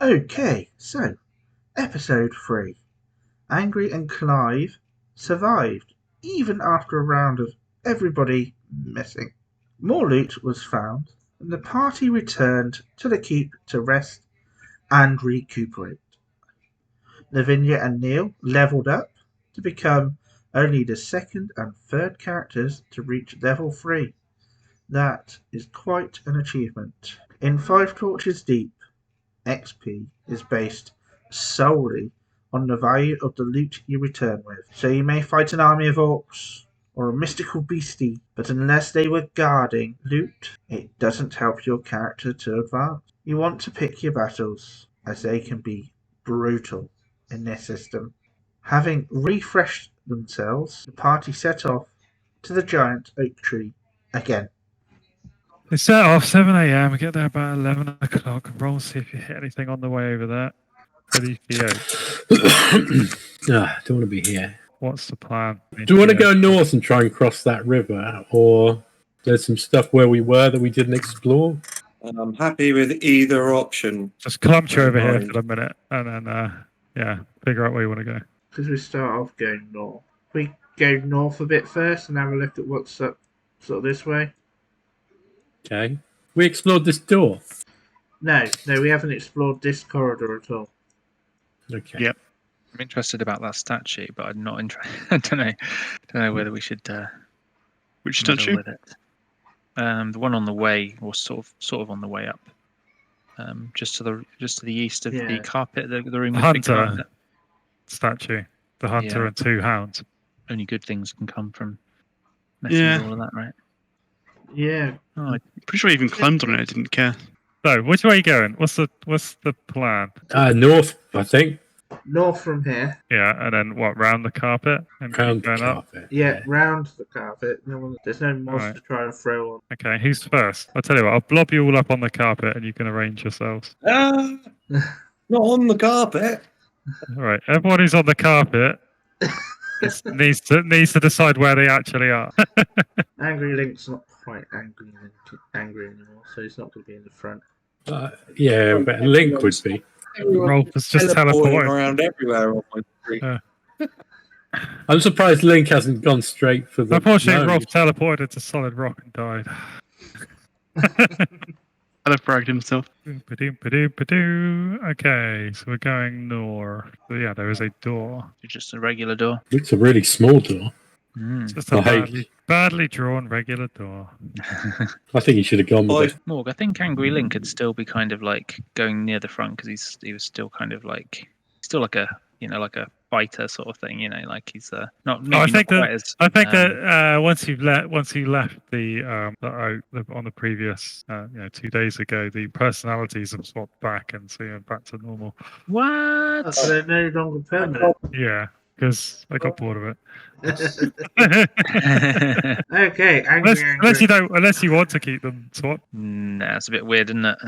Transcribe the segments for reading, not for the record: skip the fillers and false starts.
Okay, so episode 3. Angry and Clive survived even after a round of everybody missing. More loot was found, and the party returned to the keep to rest and recuperate. Lavinia and Neil leveled up to become only the second and third characters to reach level 3. That is quite an achievement. In Five Torches Deep, XP is based solely on the value of the loot you return with. So you may fight an army of orcs or a mystical beastie, but unless they were guarding loot, it doesn't help your character to advance. You want to pick your battles, as they can be brutal in this system. Having refreshed themselves, the party set off to the giant oak tree again. They set off 7 a.m. We get there about 11 o'clock. Roll, see if you hit anything on the way over there. Ready for you. Don't want to be here. What's the plan? Do you want to go north and try and cross that river, or there's some stuff where we were that we didn't explore? I'm happy with either option. Just clump you over here for a minute, and then figure out where you want to go. Because we start off going north. We go north a bit first and have a look at what's up sort of this way. Okay. We explored this door. No, we haven't explored this corridor at all. Okay. Yep. I'm interested about that statue, but I'm not interested. I don't know whether we should. Which statue? With it. The one on the way, or sort of on the way up. Just to the east of the carpet, the room. The hunter statue, the hunter and 2 hounds. Only good things can come from messing with all of that, right? Yeah. Oh, I'm pretty sure I even climbed on it. I didn't care. So, which way are you going? What's the plan? North, I think. North from here. Yeah, and then what? Round the carpet and Round going the carpet. Up? Yeah, round the carpet. There's no moss to try and throw on. Okay, who's first? I'll tell you what. I'll blob you all up on the carpet, and you can arrange yourselves. Not on the carpet. All right, everyone who's on the carpet needs to decide where they actually are. Angry Link's not quite angry anymore, so he's not going to be in the front. Yeah, but Link would be. Rolf was just teleporting around everywhere on my screen. I'm surprised Link hasn't gone straight for the. Unfortunately, Rolf teleported to solid rock and died. Teleported himself. Okay, so we're going north. So yeah, there is a door. Just a regular door. It's a really small door. Just a badly drawn regular door. I think he should have gone with it. Morg, I think Angry Link could still be kind of like going near the front because he was still kind of like like a fighter sort of thing, like he's not. I think that once you left the oak on the previous 2 days ago, the personalities have swapped back and so you're back to normal. What? So they're no longer permanent. Yeah, because I got bored of it. Okay, unless you want to keep them swapped. Nah, it's a bit weird, isn't it?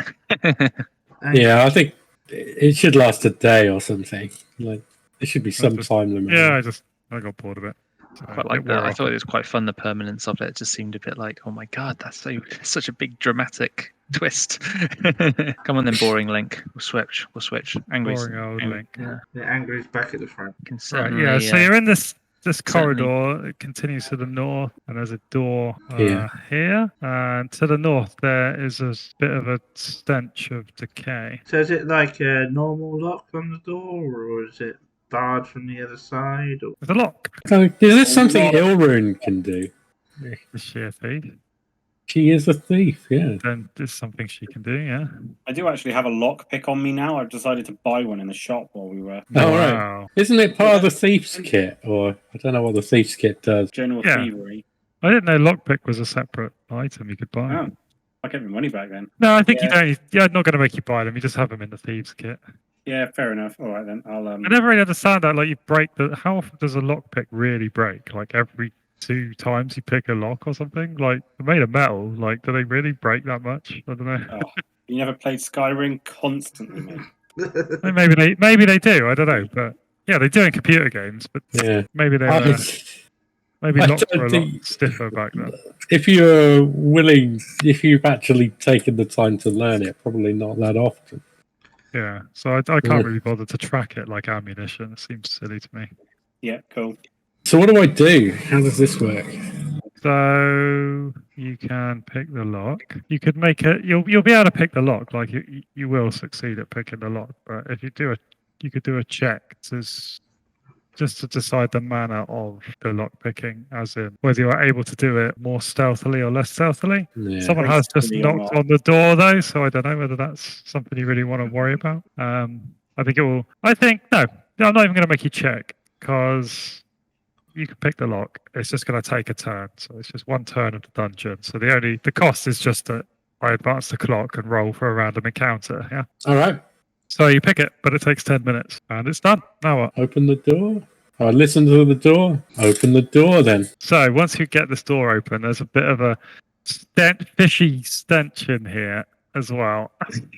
Yeah, I think it should last a day or something. Like there should be some time limit. Yeah, I got bored of it. So quite like that. I thought it was quite fun. The permanence of it just seemed a bit like, oh my god, that's such a big dramatic twist. Come on then, boring Link. We'll switch. Angry's boring old Link. Yeah, Angry's back at the front. Right, yeah. So you're in this corridor. It continues to the north, and there's a door here. And to the north, there is a bit of a stench of decay. So is it like a normal lock on the door, or is it barred from the other side? Or... There's a lock. So is this something Ilrune can do? Is she a thief? She is a thief, yeah. Then there's something she can do, yeah. I do actually have a lockpick on me now. I've decided to buy one in the shop while we were. Oh, wow. Right. Isn't it part of the thief's kit? Or I don't know what the thief's kit does. General thievery. I didn't know lockpick was a separate item you could buy. Oh, I'll get my money back then. No, I think you don't. Yeah, I'm not going to make you buy them. You just have them in the thieves kit. Yeah, fair enough. All right then. I never really understand that. Like, you break how often does a lockpick really break? Like every 2 times you pick a lock or something? Like, they're made of metal. Like, do they really break that much? I don't know. Oh, you never played Skyrim constantly, mate. maybe they do. I don't know, but yeah, they do in computer games. But yeah, maybe they maybe locks were a lot stiffer back then. If you're willing, if you've actually taken the time to learn it, probably not that often. Yeah, so I can't really bother to track it like ammunition. It seems silly to me. Yeah, cool. So what do I do? How does this work? So you can pick the lock. You could make it. You'll be able to pick the lock. Like you will succeed at picking the lock. But if you could do a check just to decide the manner of the lock picking, as in whether you're able to do it more stealthily or less stealthily. Yeah. Someone has just Stealthily or knocked not. on the door though, so I don't know whether that's something you really want to worry about. I think it will. I think no. I'm not even going to make you check because you can pick the lock. It's just going to take a turn, so it's just one turn of the dungeon. So the cost is just that I advance the clock and roll for a random encounter. Yeah. All right. So you pick it, but it takes 10 minutes, and it's done. Now what? Open the door. I listen to the door. Open the door then. So once you get this door open, there's a bit of a fishy stench in here as well.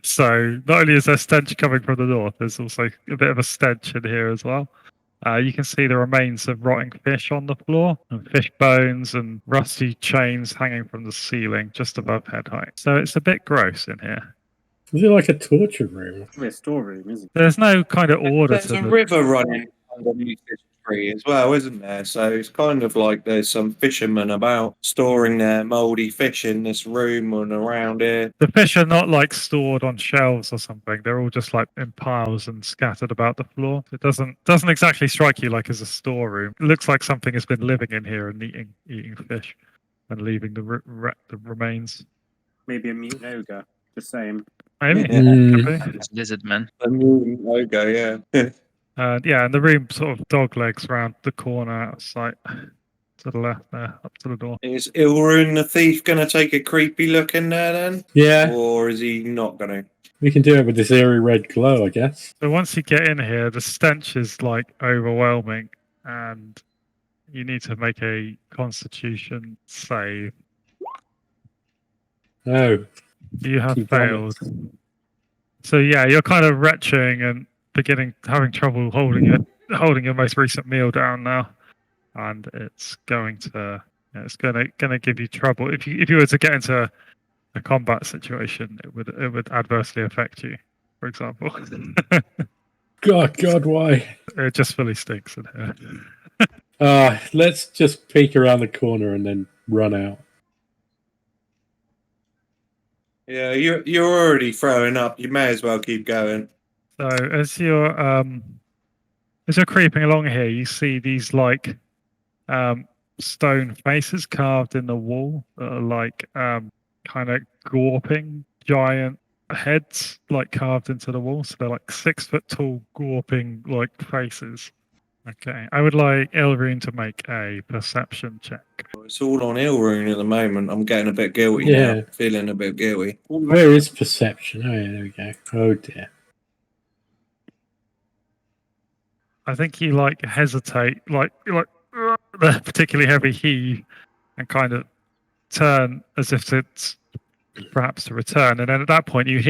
So not only is there stench coming from the north, there's also a bit of a stench in here as well. You can see the remains of rotting fish on the floor, and fish bones and rusty chains hanging from the ceiling just above head height. So it's a bit gross in here. Is it like a torture room? It's a storeroom, isn't it? There's no kind of order There's to a the river running underneath this tree as well, isn't there? So it's kind of like there's some fishermen about storing their mouldy fish in this room and around here. The fish are not like stored on shelves or something. They're all just like in piles and scattered about the floor. It doesn't exactly strike you like as a storeroom. It looks like something has been living in here and eating fish and leaving the remains. Maybe a mutant ogre. Just saying. Maybe. Mm. Could be. It's lizard men. A mutant ogre, yeah. Yeah, and the room sort of dog legs round the corner out of sight to the left there, up to the door. Is Ilrun the thief going to take a creepy look in there then? Yeah, Or is he not going to? we can do it with this eerie red glow, I guess. So once you get in here, the stench is like overwhelming, and you need to make a Constitution save. Oh, You have You got it. failed. So yeah, you're kind of retching and having trouble holding your most recent meal down now, and it's going to give you trouble. If you were to get into a combat situation, it would adversely affect you. For example, God, why? it just fully stinks in here. Let's just peek around the corner and then run out. Yeah, you're already throwing up. You may as well keep going. So as you're creeping along here, you see these like stone faces carved in the wall that are like kind of gawping giant heads like carved into the wall. So they're like 6 foot tall gawping like faces. Okay, I would like Ilrune to make a perception check. It's all on Ilrune at the moment. I'm getting a bit guilty Yeah. now. Feeling a bit guilty. Where is perception? Oh, yeah, there we go. Oh, dear. I think you like hesitate, like the particularly heavy heave, and kind of turn as if it's perhaps to return. And then at that point, you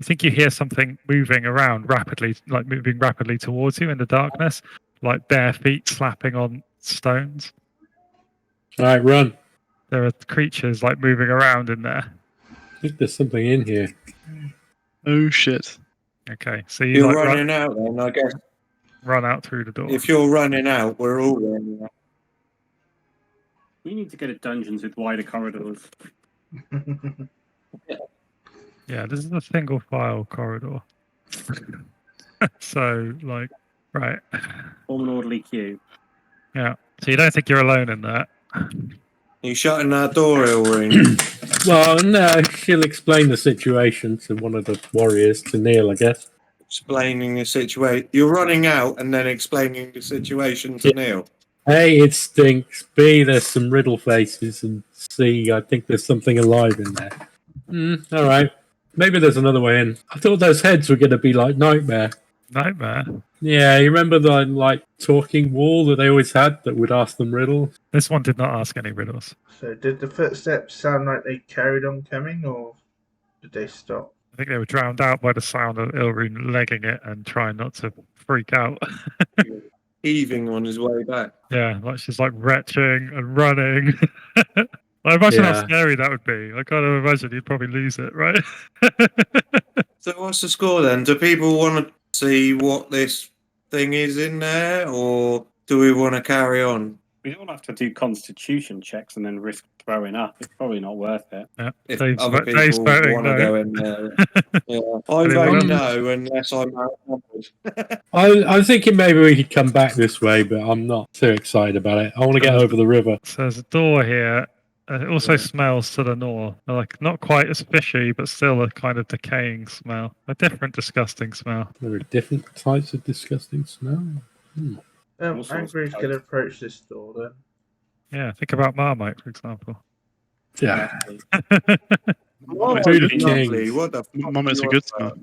think you hear something moving around rapidly, like moving rapidly towards you in the darkness, like bare feet slapping on stones. All right, run. There are creatures like moving around in there. I think there's something in here. Oh shit. Okay, so you You're like running out then, I guess. run out through the door. If you're running out, we're all running out. You need to go to dungeons with wider corridors. Yeah, this is a single file corridor. So, like, right. Form an orderly queue. Yeah. So you don't think you're alone in that? You shutting that door, Ilrune? Well, no, she'll explain the situation to one of the warriors, to Neil, I guess. Explaining the situation. You're running out and then explaining the situation to Neil. A, it stinks. B, there's some riddle faces. And C, I think there's something alive in there. All right. Maybe there's another way in. I thought those heads were going to be like Nightmare. Nightmare. Yeah, you remember the like talking wall that they always had that would ask them riddles? This one did not ask any riddles. So did the footsteps sound like they carried on coming, or did they stop? I think they were drowned out by the sound of Ilrune legging it and trying not to freak out. Heaving on his way back. Yeah, like she's like retching and running. I imagine how Yeah. scary that would be. I kind of imagine you'd probably lose it, right? So what's the score then? Do people want to see what this thing is in there, or do we want to carry on? We don't have to do constitution checks and then risk throwing up. It's probably not worth it. Yeah. If Dave's other Dave's people voting want to no. go in there. Yeah. I Anyone vote else? no unless I'm outnumbered. I'm thinking maybe we could come back this way, but I'm not too excited about it. I want to get over the river. So there's a door here. It also Yeah. smells to the north. Like not quite as fishy, but still a kind of decaying smell. A different disgusting smell. There are different types of disgusting smell. All sorts Angry's of going to approach this door then. Yeah, think about Marmite, for example. Yeah. Oh, Dude, it's lovely. kings. What the fuck? Mummit's a you good on smell.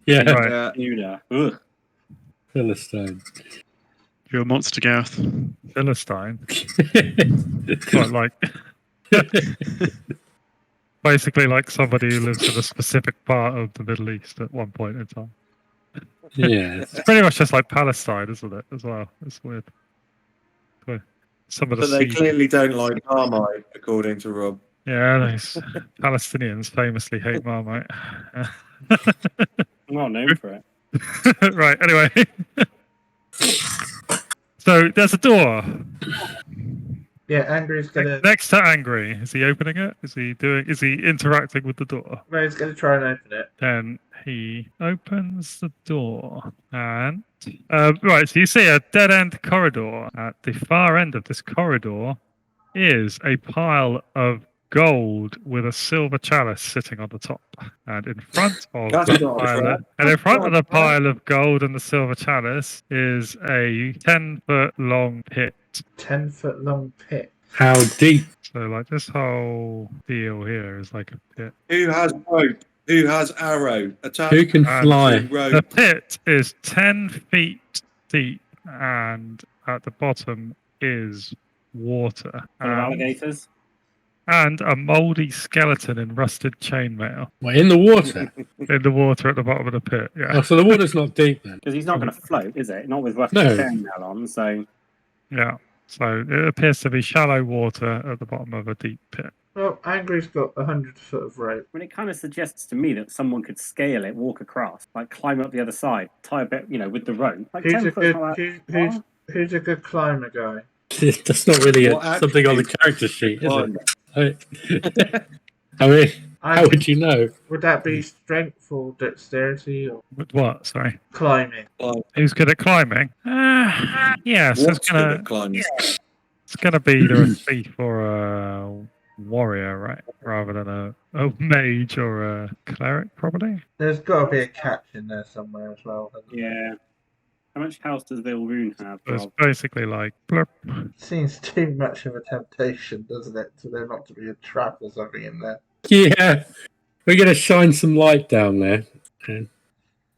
Yeah. Right. about? Judah. Ugh. Philistine. You're a monster, Gareth. Philistine. Quite like basically like somebody who lives in a specific part of the Middle East at one point in time. Yeah. It's pretty much just like Palestine, isn't it? As well. It's weird. Some of the But they sea- clearly don't like Marmite, according to Rob. Yeah, those Palestinians famously hate Marmite. I'm not known for it. Right, anyway. So there's a door Yeah, Angry's going to... next to Angry. Is he opening it? Is he interacting with the door? No, he's going to try and open it. Then he opens the door and right, so you see a dead end corridor. At the far end of this corridor is a pile of gold with a silver chalice sitting on the top. And in front of That's the not a pile, trap. and in front of the That's not a trap. pile of gold and the silver chalice is a 10-foot long pit. 10-foot long pit. How deep? So like this whole deal here is like a pit. Who has rope? Who has arrow? Attack. Who can And fly? The Rope. pit is 10 feet deep, and at the bottom is water. Full of alligators. And a mouldy skeleton in rusted chainmail Well, in the water. in the water at the bottom of the pit. Yeah. Oh, so the water's not deep then. Because he's not going to float, is it? Not with rough No. chainmail on, so... Yeah. So it appears to be shallow water at the bottom of a deep pit. Well, Angry's got 100 foot of rope. I mean, it kind of suggests to me that someone could scale it, walk across, like climb up the other side, tie a bit, with the rope. Like Who's 10 a foot's good not that who's, far. who's a good climber guy? That's not really Well, something on the actually- character sheet, is Fine. it? I mean, how would you know? Would that be strength or dexterity or With what? Sorry. climbing? Who's good at climbing? Yeah, so What's good at climbing? it's gonna be either a thief or a warrior, right? Rather than a mage or a cleric, probably. There's got to be a catch in there somewhere as well. hasn't there? Yeah. How much house does Vilroon have, So it's Rob? basically like blurp. Seems too much of a temptation, doesn't it, for there not to be a trap or something in there? Yeah, we're going to shine some light down there.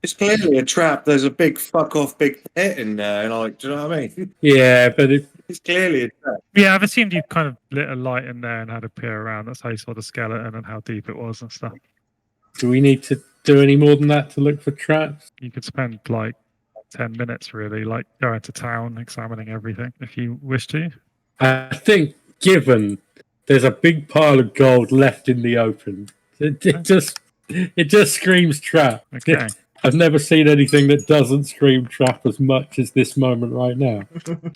It's clearly a trap. There's a big fuck off big pit in there. Like, do you know what I mean? Yeah, but It's clearly a trap. Yeah, I've assumed you kind of lit a light in there and had a peer around. That's how you saw the skeleton and how deep it was and stuff. do we need to do any more than that to look for traps? You could spend like 10 minutes really, like going to town, examining everything if you wish to. I think, given there's a big pile of gold left in the open, it just screams trap. Okay. I've never seen anything that doesn't scream trap as much as this moment right now.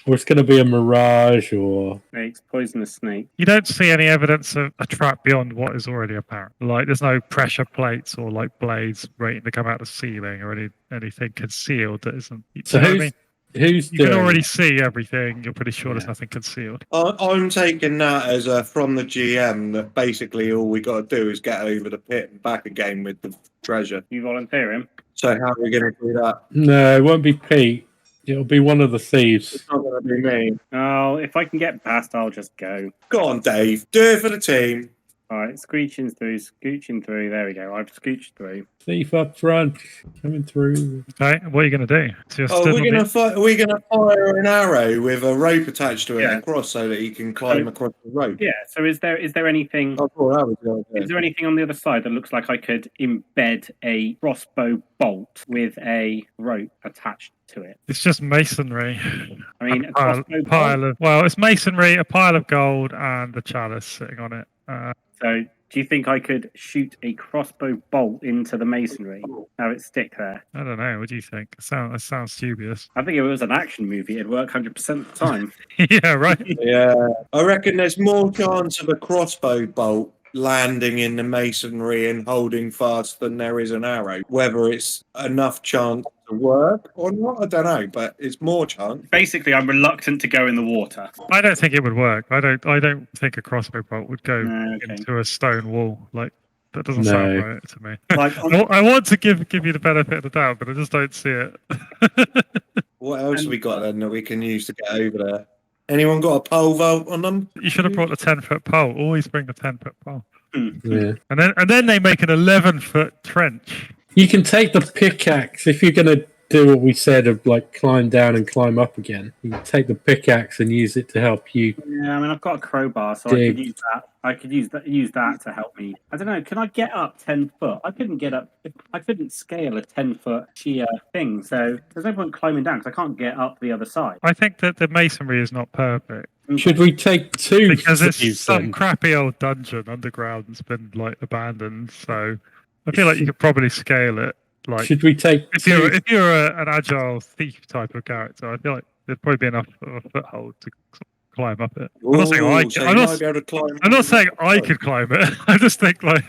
Or it's going to be a mirage, or Snakes, poisonous snake. You don't see any evidence of a trap beyond what is already apparent. Like there's no pressure plates or like blades waiting to come out of the ceiling or anything concealed that isn't. so You know what I mean? who's You can doing already it? see everything. You're pretty sure there's Yeah. nothing concealed. I'm taking that as from the GM that basically all we got to do is get over the pit and back again with the treasure. You volunteer him? So how are we going to do that? No, it won't be Pete. It'll be one of the thieves. It's not going to be me. Oh, if I can get past, I'll just go. Go on, Dave. Do it for the team. All right, scooching through. There we go. I've scooched through. Thief up front, coming through. Okay, what are you going to do? So you're Oh, stood we're on gonna the- we're gonna fire an arrow with a rope attached to it Yeah. across so that he can climb across the rope. Yeah. So is there anything? I thought that was the idea. Is there anything on the other side that looks like I could embed a crossbow bolt with a rope attached to it? It's just masonry. I mean, A a crossbow pile of it's masonry, a pile of gold, and a chalice sitting on it. So, do you think I could shoot a crossbow bolt into the masonry? Have it stick there? I don't know. What do you think? That sounds dubious. I think if it was an action movie, it'd work 100% of the time. Yeah, right. Yeah, I reckon there's more chance of a crossbow bolt landing in the masonry and holding fast than there is an arrow. Whether it's enough chance to work or not, I don't know, but it's more chance. Basically, I'm reluctant to go in the water. I don't think it would work. I don't think a crossbow bolt would go No, okay. into a stone wall. Like that doesn't No. sound right to me. Like, I want to give you the benefit of the doubt, but I just don't see it. What else have we got then that we can use to get over there? Anyone got a pole vault on them? You should have brought the 10-foot pole. Always bring the 10-foot pole. Yeah. And then they make an 11-foot trench. You can take the pickaxe if you're going to do what we said of like climb down and climb up again. You can take the pickaxe and use it to help you. yeah, I mean, I've got a crowbar, so Dig. I could use that. I could use that to help me. I don't know. Can I get up 10 foot? I couldn't get up. I couldn't scale a 10-foot sheer thing. So there's no point climbing down because I can't get up the other side. I think that the masonry is not perfect Should we take two? because it's thieves some then? crappy old dungeon underground that's been like abandoned. So I feel like you could probably scale it. Like Should we take if two? you're an agile thief type of character, I feel like there'd probably be enough of a foothold to climb up it. I'm not saying Ooh, so you might be able to climb. I'm not saying I could climb it. I just think like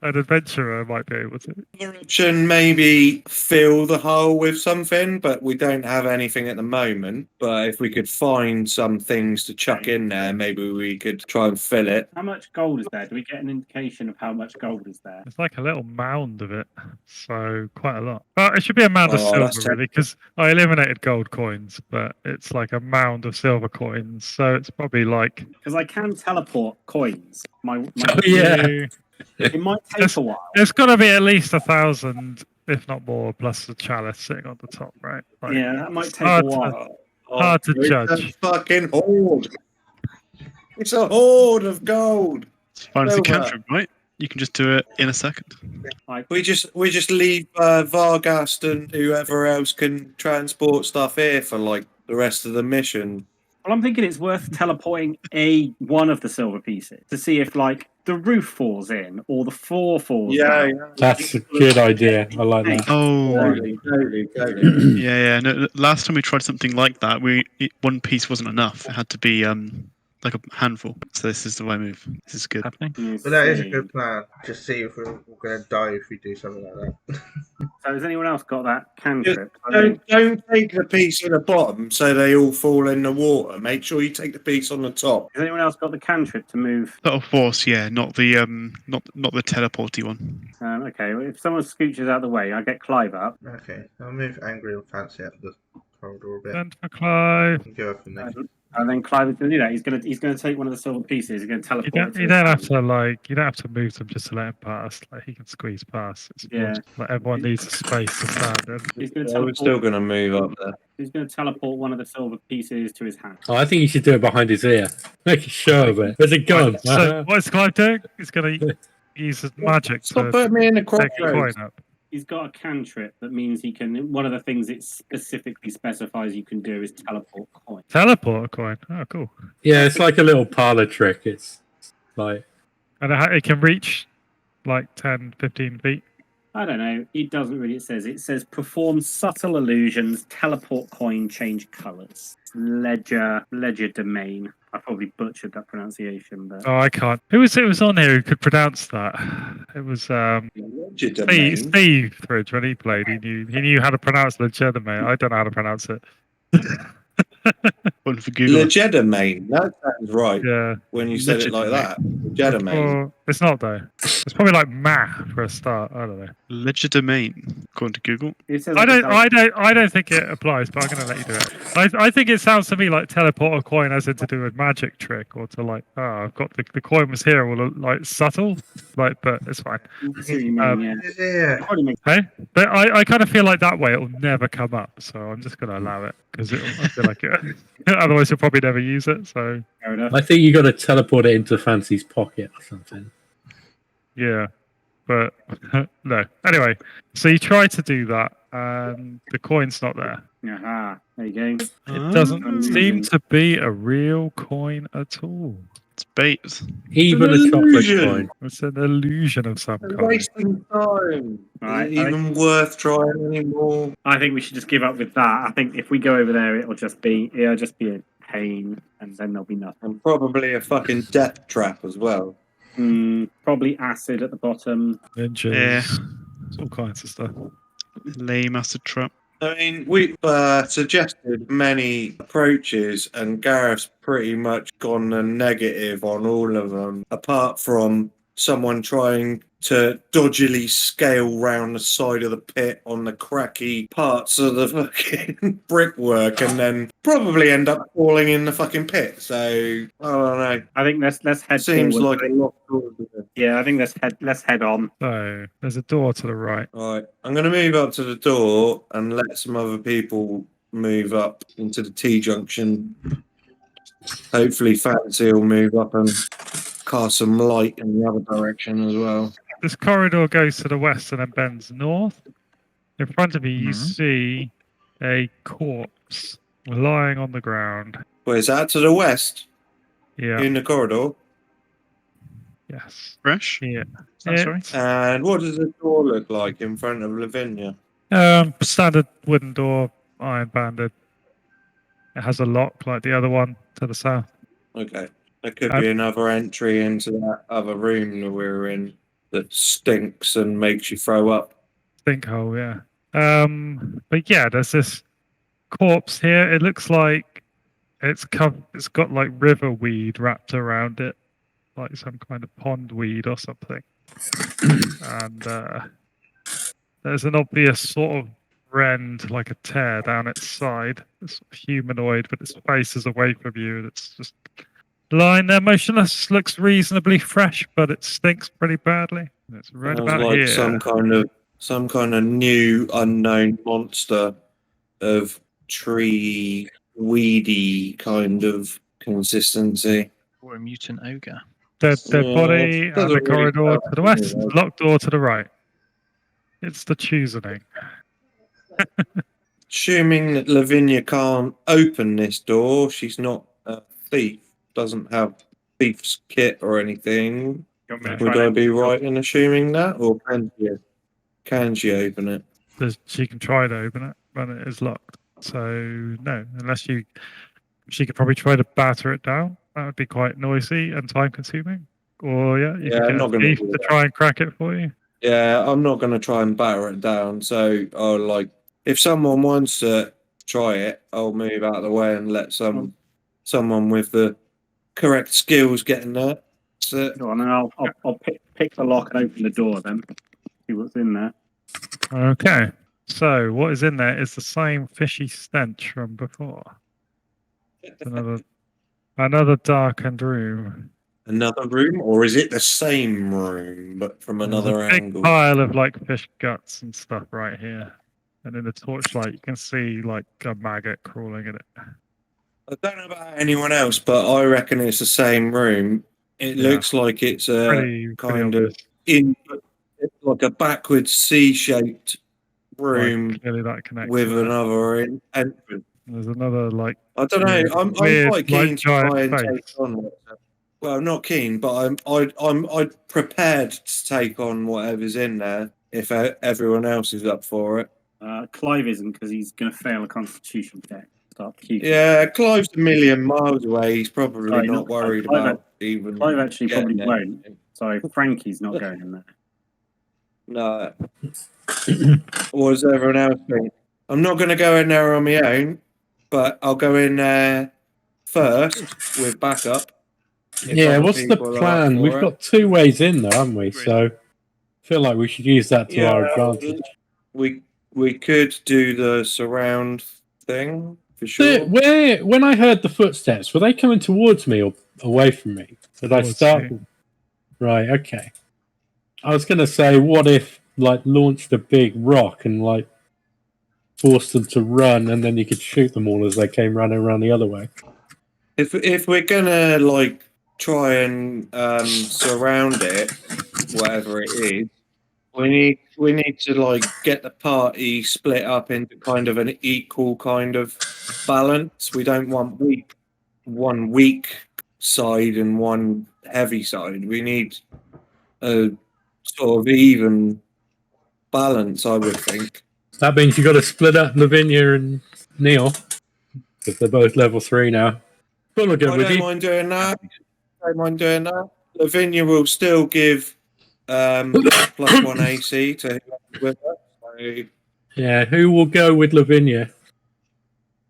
an adventurer might be able to. Another option, maybe fill the hole with something, but we don't have anything at the moment. But if we could find some things to chuck in there, maybe we could try and fill it. How much gold is there? Do we get an indication of how much gold is there? It's like a little mound of it, so quite a lot. Well, it should be a mound of Oh, that's silver, really, because I eliminated gold coins, but it's like a mound of silver coins, so it's probably like. Because I can teleport coins. Oh, yeah. It might take a while. There's got to be at least 1,000, if not more, plus the chalice sitting on the top, right? Like, Yeah, that might take a hard to- while. Hard to It's judge. a fucking hoard. It's a hoard of gold. It's fine as a Over. cantrip, right? You can just do it in a second. We just leave Vargast and whoever else can transport stuff here for like the rest of the mission. Well, I'm thinking it's worth teleporting one of the silver pieces to see if, like, the roof falls in or the floor falls down. That's a good idea. I like that. Oh, Totally. yeah. No, last time we tried something like that, one piece wasn't enough. It had to be like a handful. So this is the way move. This is good. Happening. But that is a good plan. Just see if we're going to die if we do something like that. So has anyone else got that cantrip? Don't take the piece in the bottom so they all fall in the water. Make sure you take the piece on the top. Has anyone else got the cantrip to move? Subtle force, yeah, not the not the teleporty one. Okay, well, if someone scooches out of the way, I get Clive up. Okay, I'll move Angry and Fancy out of the corridor a bit. Send for Clive. And go up and next. And then Clive is going to do that. He's going to take one of the silver pieces. He's going to teleport. You don't have to move them just to let him pass. Like he can squeeze past. It's more Yeah. just, like everyone needs a space to stand in. He's going to Yeah, we're teleport. still going to move up there. He's going to teleport one of the silver pieces to his hand. Oh, I think you should do it behind his ear. Make a show of it. Where's it gone? So what's Clive doing? He's going to use his magic Stop to putting me in the take a crossroads. coin up. He's got a cantrip that means he can. One of the things it specifically specifies you can do is teleport coin. Teleport a coin. Oh, cool. Yeah, it's like a little parlor trick. It's like And it can reach like 10, 15 feet. I don't know. It doesn't really. It says perform subtle illusions, teleport coin, change colors. Ledger domain. I probably butchered that pronunciation, but Oh, I can't. It was on here who could pronounce that. It was Steve Fridge when he played. He knew how to pronounce legitimate. I don't know how to pronounce it. One for Google. Legerdemain. That sounds right Yeah. when you said it like that. Legerdemain. Or, it's not though. It's probably like math for a start. I don't know. Ledger domain, according to Google. It says I it's don't think it applies, but I'm going to let you do it. I think it sounds to me like teleport a coin as in to do a magic trick, or to like, oh, I've got the coin was here, or like subtle, like, but it's fine. I see what you mean, yeah. Yeah. Probably makes Hey, but I kind of feel like that way it'll never come up, so I'm just going to allow it because I feel like it. Otherwise, you'll probably never use it. So fair enough. I think you got to teleport it into Fancy's pocket or something. yeah, but no. Anyway, so you try to do that, and the coin's not there. Aha, there you go. It doesn't Ah. seem to be a real coin at all. It's bait. Even It's a an chocolate illusion. coin. It's an illusion of some kind. Wasting time. Right, Is it even worth trying anymore? I think we should just give up with that. I think if we go over there, it'll just be a pain, and then there'll be nothing. And probably a fucking death trap as well. Probably acid at the bottom. Ninjas, Yeah. it's all kinds of stuff. Lame acid trap. I mean, we've suggested many approaches, and Gareth's pretty much gone a negative on all of them, apart from someone trying to dodgily scale round the side of the pit on the cracky parts of the fucking brickwork, and then probably end up falling in the fucking pit. So I don't know. I think let's head. Seems forward. like a lot. Of Yeah, I think let's head on. So there's a door to the right. Right, I'm going to move up to the door and let some other people move up into the T-junction. Hopefully Fancy will move up and cast some light in the other direction as well. This corridor goes to the west and then bends north. In front of you, you see a corpse lying on the ground. Where's that? To the west? Yeah. In the corridor? Yes. Fresh? Yeah. That's right. And what does the door look like in front of Lavinia? Standard wooden door, iron banded. It has a lock like the other one to the south. Okay. There could be another entry into that other room that we're in that stinks and makes you throw up. Sinkhole, yeah. But yeah, there's this corpse here. It looks like it's got like river weed wrapped around it, like some kind of pond weed or something. And there's an obvious sort of rend, like a tear down its side. It's humanoid, but its face is away from you, and it's just lying there motionless. Looks reasonably fresh, but it stinks pretty badly. And it's right Sounds about like here. some kind of new unknown monster of tree weedy kind of consistency. Or a mutant ogre. Dead Yeah, body and doesn't the really corridor help, to the does west, it? locked door to the right. It's the choosening. Assuming that Lavinia can't open this door, she's not a thief, doesn't have thief's kit or anything. You want me to Would try I and- be right in assuming that, or can she open it? She can try to open it, but it is locked. So no, unless she could probably try to batter it down. That would be quite noisy and time consuming. Or you Yeah, could I'm not get a gonna thief do to that. try and crack it for you. Yeah, I'm not going to try and batter it down. So, if someone wants to try it, I'll move out of the way and let someone with the correct skills get in there. So, Go on, and I'll pick the lock and open the door then. See what's in there. Okay. So what is in there is the same fishy stench from before. It's another darkened room. another room, or is it the same room but from another There's a big angle? pile of like fish guts and stuff right here. And in the torchlight, you can see like a maggot crawling in it. I don't know about anyone else, but I reckon it's the same room. It Yeah. looks like it's a Pretty kind obvious. of it's like a backwards C-shaped room Like, clearly that connects with there. another entrance. There's another like I don't know. I'm weird, quite keen like, to try and giant take face. on whatever. Well, not keen, but I'm prepared to take on whatever's in there if everyone else is up for it. Clive isn't because he's going to fail a Constitution check. Start puking. Yeah, Clive's a million miles away. He's probably Sorry, not not Clive. worried Clive about even. Clive actually probably getting won't. anything. So Frankie's not going in there. No. What does everyone else think? I'm not going to go in there on my own. but I'll go in there first with backup. if Yeah, other what's the people are up plan? for We've it. got 2 ways in there, haven't we? So I feel like we should use that to our advantage. We could do the surround thing for sure. When I heard the footsteps, were they coming towards me or away from me? Did I Towards start? you. Right, okay. I was going to say, what if launched a big rock and forced them to run, and then you could shoot them all as they came running around the other way. If we're gonna try and surround it, whatever it is, we need to get the party split up into kind of an equal kind of balance. We don't want one weak side and one heavy side. We need a sort of even balance, I would think. That means you got to split up Lavinia and Neil because they're both level 3 now. But we'll go I with don't you. mind doing that. Lavinia will still give +1 AC to whoever's with her. So Yeah, who will go with Lavinia?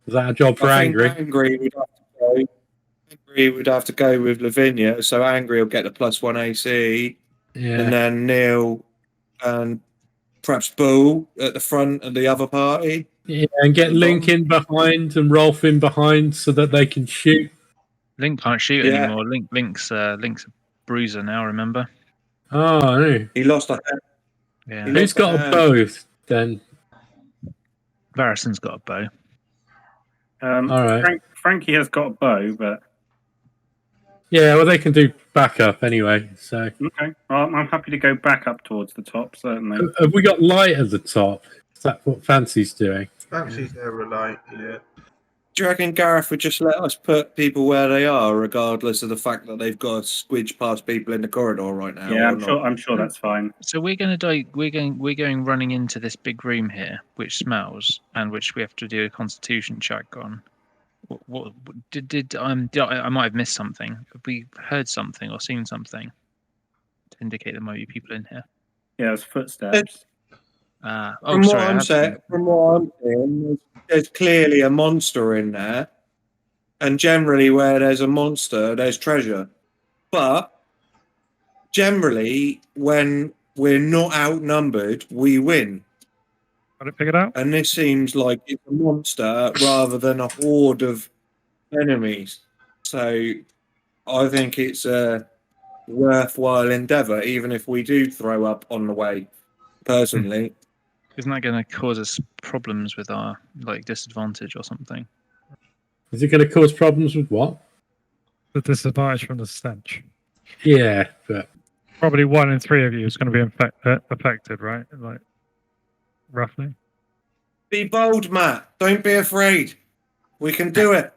Is that a job for I think Angry? Angry would have to go. Angry would have to go with Lavinia, so Angry will get the +1 AC, Yeah. and then Neil and perhaps Bull at the front of the other party. Yeah, and get The Link bottom. in behind and Rolf in behind so that they can shoot. Link can't shoot Yeah. anymore. Link's a bruiser now. Remember? Oh, no. He lost a hand. Yeah. He Who's lost a got a hand. bow then? Varyson's got a bow. All right. Frankie has got a bow, but Yeah, well, they can do backup anyway. So, okay. Well, I'm happy to go back up towards the top, certainly. have we got light at the top? Is that what Fancy's doing? Fancy's there, relight, yeah. Do you reckon Gareth would just let us put people where they are, regardless of the fact that they've got to squidge past people in the corridor right now? Yeah, or not? I'm sure that's fine. So we're going running into this big room here, which smells, and which we have to do a Constitution check on. What I might have missed something. Have we heard something or seen something to indicate there might be people in here? Yeah, it's footsteps. From what I'm seeing, there's clearly a monster in there, and generally, where there's a monster, there's treasure. But generally, when we're not outnumbered, we win. Got it figured out? And this seems like it's a monster rather than a horde of enemies. So I think it's a worthwhile endeavour, even if we do throw up on the way. Personally, Isn't that going to cause us problems with our disadvantage or something? Is it going to cause problems with what? The disadvantage from the stench. Yeah, but Probably 1 in 3 of you is going to be affected, right? Roughly. be bold, Matt. Don't be afraid. We can do it.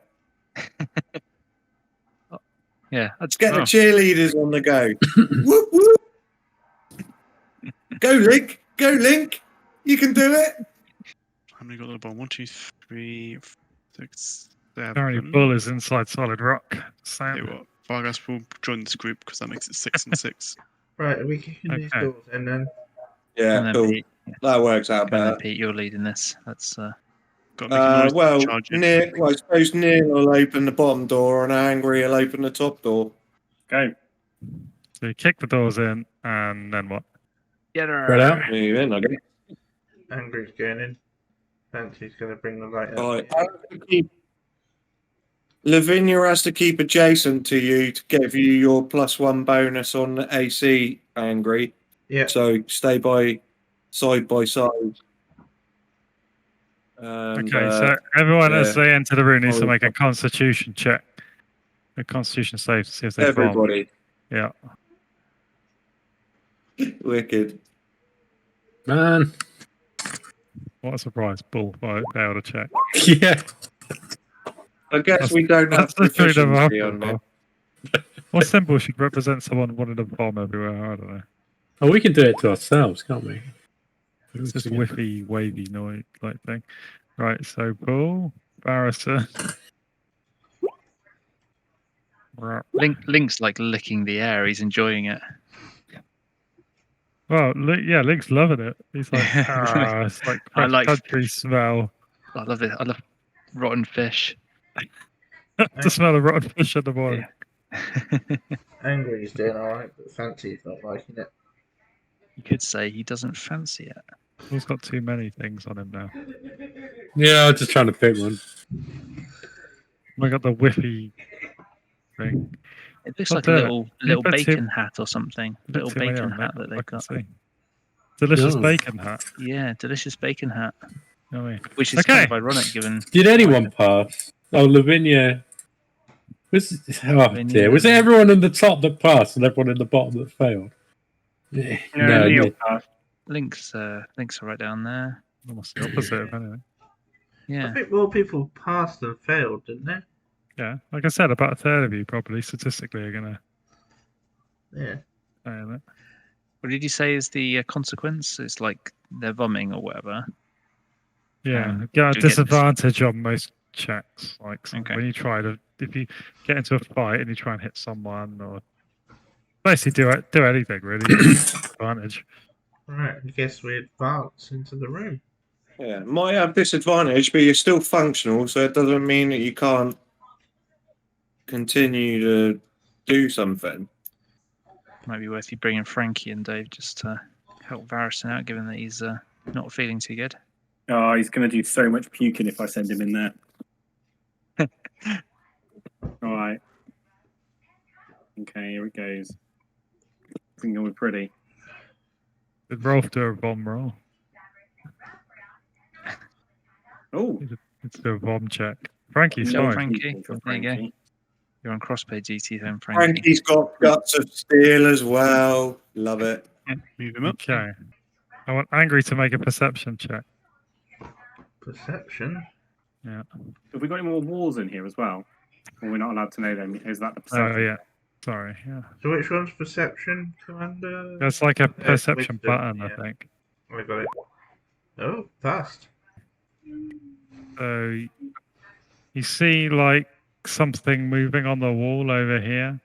Yeah. Let's get the cheerleaders on the go. Whoop, whoop. Go, Link. Go, Link. You can do it. How many got the bomb? 1, 2, 3, 6, 7. Apparently, Bull is inside solid rock. Tell you what, Vargas will join this group because that makes it 6 and 6. Right, are we kicking these Okay. doors in then? Yeah, And then cool. Pete, That works out and then better. Pete, you're leading this. That's Got to make a noise Well, to charge it. I suppose Neil will open the bottom door and Angry will open the top door. Go. So you kick the doors in, and then what? get her. spread out. Move in, I guess. Angry's going in. Fancy's going to bring the light up. Right. Lavinia has to keep adjacent to you to give you your +1 bonus on the AC, Angry. Yeah. So stay side by side. And, Okay, so everyone as yeah. they enter the room needs to Oh, make a Constitution check. A Constitution save to see if they bomb. everybody. Yeah. Wicked. Man. What a surprise. Bull failed to check. Yeah. I guess we don't have That's the three of proficiency on them. it. What symbol should represent someone wanting to bomb everywhere? I don't know. Oh, we can do it to ourselves, can't we? It's just whiffy, wavy noise like thing. Right, so Bull, Barrister. Link's licking the air. He's enjoying it. Well, Link's loving it. He's like, it's like I fresh like- country smell. I love it. I love rotten fish. The smell of rotten fish in the morning. Angry's doing alright, but Fancy's not liking it. You could say he doesn't fancy it. He's got too many things on him now. Yeah, I'm just trying to pick one. I got the whiffy thing. It looks Not like a there. little You put bacon hat or something. Put Little too many bacon on, hat mate. that I they've can got. see. Delicious Oh. bacon hat. Yeah, delicious bacon hat. Yummy. Which is Okay. kind of ironic given. Did anyone pass? Oh, Lavinia. Dear. Was it everyone in the top that passed and everyone in the bottom that failed? No, Neil yeah. passed. Links are right down there. Almost the opposite of anything. Yeah. I think more people passed than failed, didn't they? Yeah. Like I said, about a third of you probably statistically are going to Yeah. fail it. What did you say is the consequence? It's like they're vomiting or whatever. Yeah. Do Got a we get disadvantage on most checks. Like Okay. when you try to, if you get into a fight and you try and hit someone or basically do anything really, advantage. Right, I guess we advance into the room. Yeah, might have disadvantage, but you're still functional, so it doesn't mean that you can't continue to do something. Might be worth you bringing Frankie and Dave just to help Varison out, given that he's not feeling too good. Oh, he's going to do so much puking if I send him in there. All right. Okay, here it goes. I think we're pretty. Did Rolf do a bomb roll? Oh, Let's do a bomb check. Frankie's No, fine. Frankie. For There you go. Frankie. You're on crossplay duty then, Frankie. Frankie's got guts of steel as well. Love it. Move him up. Okay. I want Angry to make a perception check. Perception? Yeah. Have we got any more walls in here as well? Or we're not allowed to know them? Is that the Oh, perception? yeah. Sorry. Yeah. So which one's perception, Commander? There's like a perception wisdom, button, yeah. I think. I got it. Oh, passed. So you see like something moving on the wall over here.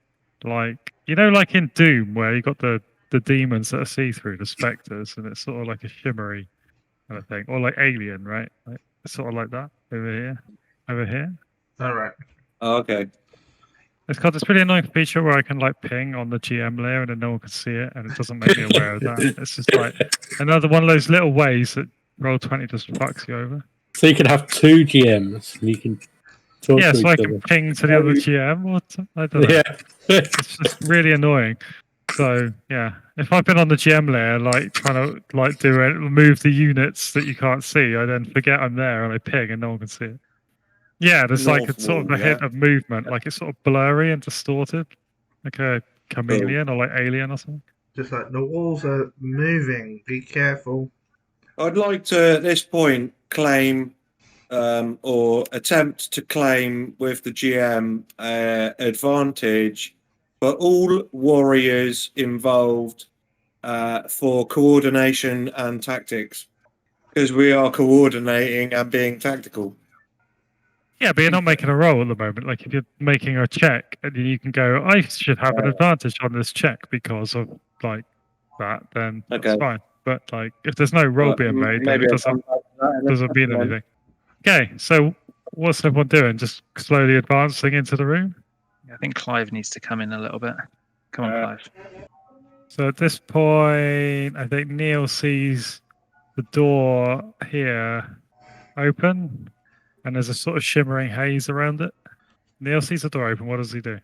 Like, you know, like in Doom where you got the demons that are see-through, the specters, and it's sort of like a shimmery kind of thing. Or like Alien, right? Like, it's sort of like that over here. Over here. Alright. Oh, okay. It's got this pretty annoying feature where I can like ping on the GM layer and then no one can see it, and it doesn't make me aware of that. It's just like another one of those little ways that Roll20 just fucks you over. So you can have two GMs and you can talk Yeah, to so I each can other. ping to the other GM. Or I don't know. Yeah. It's just really annoying. So yeah, if I've been on the GM layer, like trying to like move the units that you can't see, I then forget I'm there and I ping and no one can see it. Yeah, there's like a North sort of wall, a hint of movement, like it's sort of blurry and distorted, like a chameleon or like alien or something. Just like the walls are moving. Be careful. I'd like to, at this point, claim or attempt to claim with the GM advantage for all warriors involved for coordination and tactics, because we are coordinating and being tactical. Yeah, but you're not making a roll at the moment. Like if you're making a check, and you can go, I should have an advantage on this check because of like that. Then that's Okay. fine. But like if there's no roll being made, then Maybe it I'll come back to that in a doesn't mean second. anything. Okay, so what's everyone doing? Just slowly advancing into the room? I think Clive needs to come in a little bit. Come on, Clive. So at this point, I think Neil sees the door here open, and there's a sort of shimmering haze around it. Neil sees the door open. What does he do?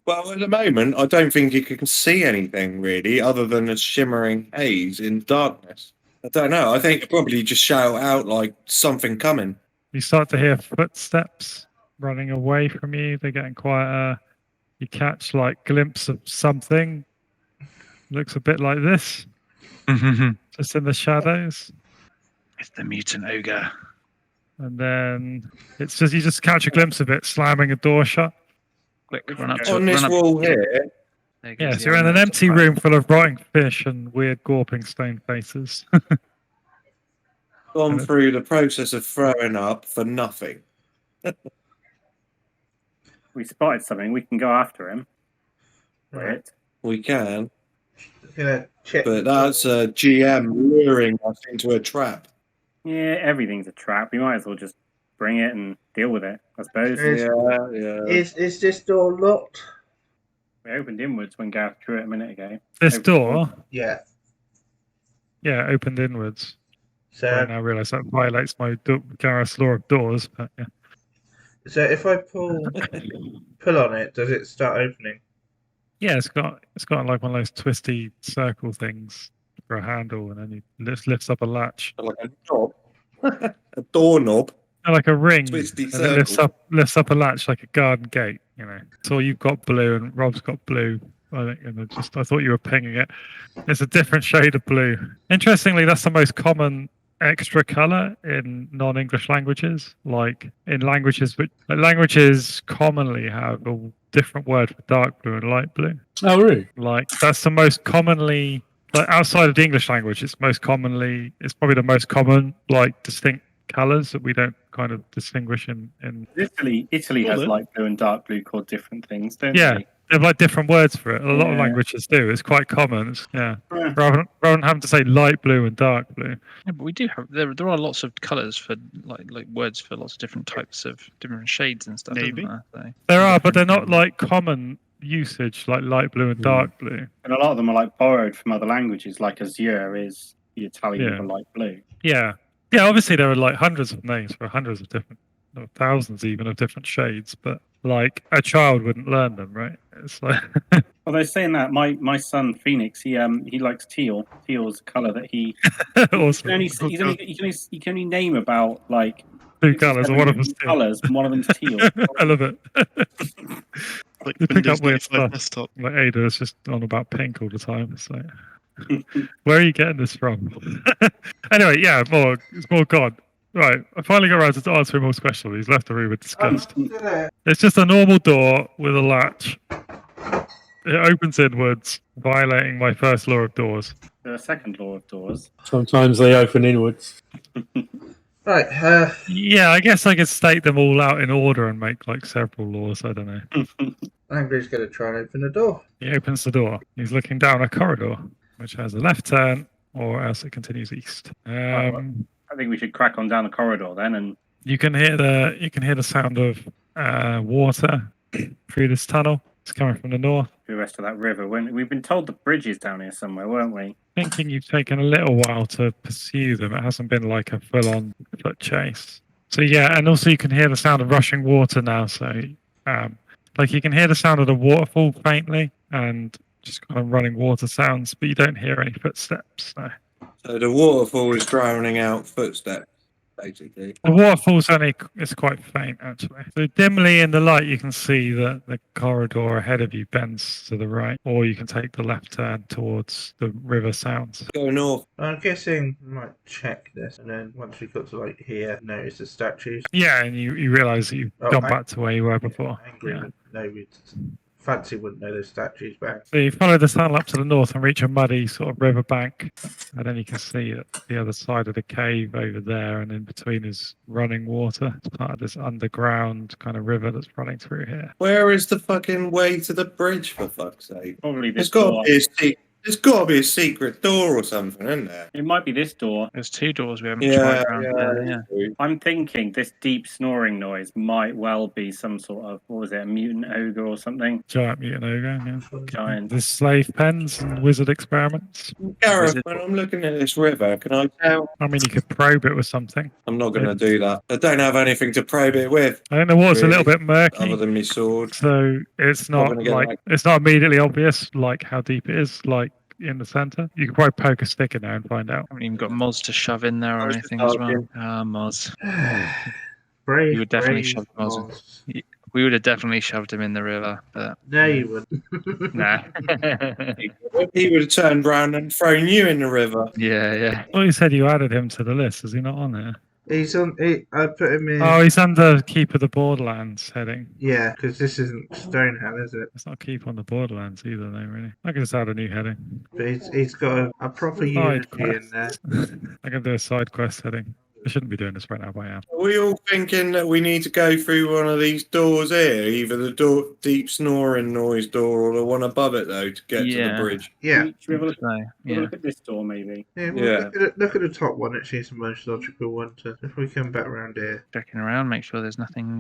Well, at the moment, I don't think you can see anything really, other than a shimmering haze in darkness. I don't know. I think you probably just shout out like something coming. You start to hear footsteps running away from you. They're getting quieter. You catch like glimpse of something. Looks a bit like this, just in the shadows. It's the mutant ogre. And then it's just you just catch a glimpse of it slamming a door shut. Quick, run up to On it. this Run up. wall here, There goes Yeah, the so you're in an elemental empty fire. room full of rotting fish and weird gawping stone faces. gone through the process of throwing up for nothing. We spotted something. We can go after him. Right. We can, Gonna check. but that's a GM luring us into a trap. Yeah, everything's a trap. We might as well just bring it and deal with it, I suppose. Yeah. Is this door locked? We opened inwards when Gareth drew it a minute ago. This Open door, Yeah. yeah, opened inwards. I So now realise that violates my Gareth's law of doors. But yeah. so if I pull on it, does it start opening? Yeah, it's got like one of those twisty circle things for a handle, and then you lifts up a latch, Like a knob. A doorknob. like a ring, Twisty and it circle. lifts up a latch like a garden gate. You know. So you've got blue, and Rob's got blue. I think, and I thought you were pinging it. It's a different shade of blue. Interestingly, that's the most common extra color in non-English languages. Like in languages languages commonly have a different word for dark blue and light blue. Oh, really? Like that's the most commonly, like outside of the English language, it's probably the most common like distinct colors that we don't kind of distinguish in. Italy Well, has then. light blue and dark blue called different things, don't Yeah. they? They have like different words for it. A lot of Yeah. languages do. It's quite common. Yeah. Rather than having to say light blue and dark blue. Yeah, but we do have there are lots of colours for like words for lots of different types of different shades and stuff. Maybe. Isn't there? So, There are, but they're not like common usage like light blue and dark blue. And a lot of them are like borrowed from other languages, like azure is the Italian Yeah. for light blue. Yeah. Yeah, obviously there are like hundreds of names for hundreds of different, or thousands even of different shades, but like a child wouldn't learn them, right? It's like Although saying that, my son Phoenix, he likes teal. Teal's a colour that he awesome. he can only name about like Two 6 or colours, 7 one of them's different teal. colours, and one of them's teal. I love it. Like You pick Windows up weird 95 stuff. desktop. Like Ada is just on about pink all the time. It's like, where are you getting this from? Anyway, yeah, it's more God. Right, I finally got around to answering most questions. He's left the room with disgust. It's just a normal door with a latch. It opens inwards, violating my first law of doors. The second law of doors. Sometimes they open inwards. Right. Yeah, I guess I could state them all out in order and make like several laws. I don't know. Angry's going to try and open the door. He opens the door. He's looking down a corridor, which has a left turn, or else it continues east. I think we should crack on down the corridor then, and You can hear the sound of water through this tunnel. It's coming from the north. the rest of that river. We've been told the bridge is down here somewhere, weren't we? Thinking you've taken a little while to pursue them. It hasn't been like a full-on foot chase. So yeah, and also you can hear the sound of rushing water now. So like you can hear the sound of the waterfall faintly and just kind of running water sounds, but you don't hear any footsteps. No. So the waterfall is drowning out footsteps, basically. The waterfall's it's quite faint actually. So dimly in the light you can see that the corridor ahead of you bends to the right, or you can take the left turn towards the river sounds. Go north. I'm guessing we might check this, and then once we got to like here, notice the statues. Yeah, and you realise that you've gone I- back to where you were before. Angry Yeah. would know. Fancy wouldn't know the statues back. So you follow the tunnel up to the north and reach a muddy sort of river bank, and then you can see that the other side of the cave over there, and in between is running water. It's part of this underground kind of river that's running through here. Where is the fucking way to the bridge, for fuck's sake? Probably There's this got door. to be a secret. There's got to be a secret door or something, isn't there? It might be this door. there's two doors we haven't tried around. Yeah. I'm thinking this deep snoring noise might well be some sort of, what was it, a mutant ogre or something? Giant mutant ogre, yeah. Giant. There's slave pens and wizard experiments. Gareth, Is it- when I'm looking at this river, can I tell? I mean, you could probe it with something. I'm not going to do that. I don't have anything to probe it with, I think the water's a little Really? bit murky. other than my sword. So it's Not not gonna get like like- it's not immediately obvious like how deep it is, like in the center. You could probably poke a stick in there and find out. Haven't even got mods to shove in there or Mods to anything as shove well. in. Mods. Brave, You would definitely brave shove Moz in. Moz. We would have definitely shoved him in the river, but No, you wouldn't. nah. He would have turned round and thrown you in the river. yeah. Well, you said you added him to the list. Is he not on there? He's on. I put him in. Oh, he's under Keep of the Borderlands heading. Yeah, because this isn't Stonehenge, is it? It's not Keep on the Borderlands either, though, really. I can just add a new heading. But he's got a proper Side unity in there. quest. I can do a side quest heading. I shouldn't be doing this right now, but I am. Are we all thinking that we need to go through one of these doors here? Either the door, deep snoring noise door or the one above it, though, to get to the Yeah. bridge? Yeah. Should we have a look, So, have a yeah. look at this door, maybe? Yeah, well, Yeah. look at the top one. It seems the most logical one. If we come back around here, Checking around, make sure there's nothing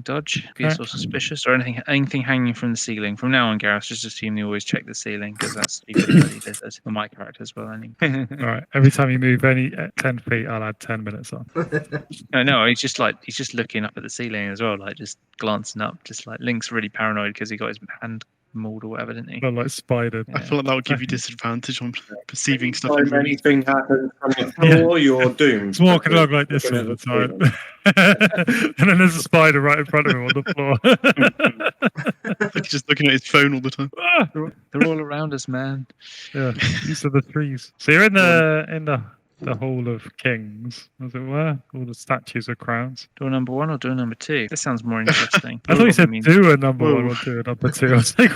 dodge, Okay. obvious or suspicious, or anything hanging from the ceiling. From now on, Gareth, just assume you always check the ceiling because that's stupid as he did as for my character as well. Anyway. All right. Every time you move any 10 feet, I'll add 10 minutes on. No, he's just looking up at the ceiling as well, like just glancing up. Just like Link's really paranoid because he got his hand mauled or whatever, didn't he? Not like spider. I feel like that would give you disadvantage on perceiving stuff in Anytime rooms. anything happens from the floor, you're doomed. He's walking along like this all Looking the at time. And then there's a spider right in front of him on the floor. Like he's just looking at his phone all the time. Ah! They're all around us, man. Yeah, these are the trees. So you're in the Hall of Kings, as it were. All the statues of crowns. Door number 1 or door number 2? This sounds more interesting. I thought you said Probably means- do a number one Whoa. or do a number 2. I was like,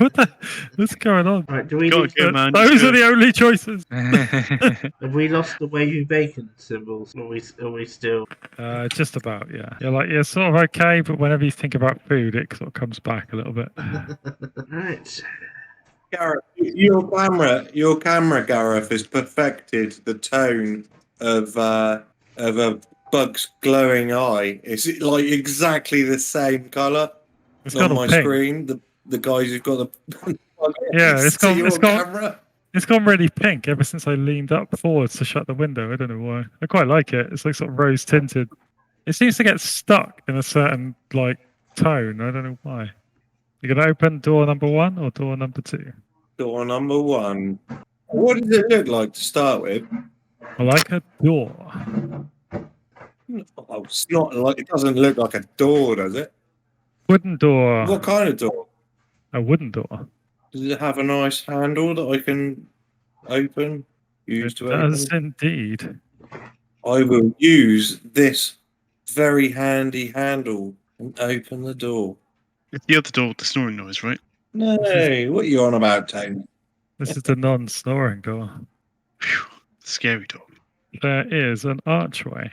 what's going on? right? Do we Gotta need, go, man. Those Just are the only choices. have we lost the wavy bacon symbols? Are we still? Just about, yeah. You're sort of okay, but whenever you think about food, it sort of comes back a little bit. Right. Gareth, your camera, Gareth, has perfected the tone of a bug's glowing eye. It's like exactly the same colour It's on gone my all pink. screen. The guys who've got the Yeah, it's to gone- your it's gone- camera. It's gone really pink ever since I leaned up forwards to shut the window. I don't know why. I quite like it. It's like sort of rose tinted. It seems to get stuck in a certain like tone. I don't know why. You're gonna open door number 1 or door number 2? Door number 1. What does it look like to start with? I like a door. Oh, it's not like it doesn't look like a door, does it? Wooden door. What kind of door? A wooden door. Does it have a nice handle that I can open? Use It to open? does indeed. I will use this very handy handle and open the door. It's the other door with the snoring noise, right? No, what are you on about, Tony? This is the non-snoring door. Phew, scary door. There is an archway.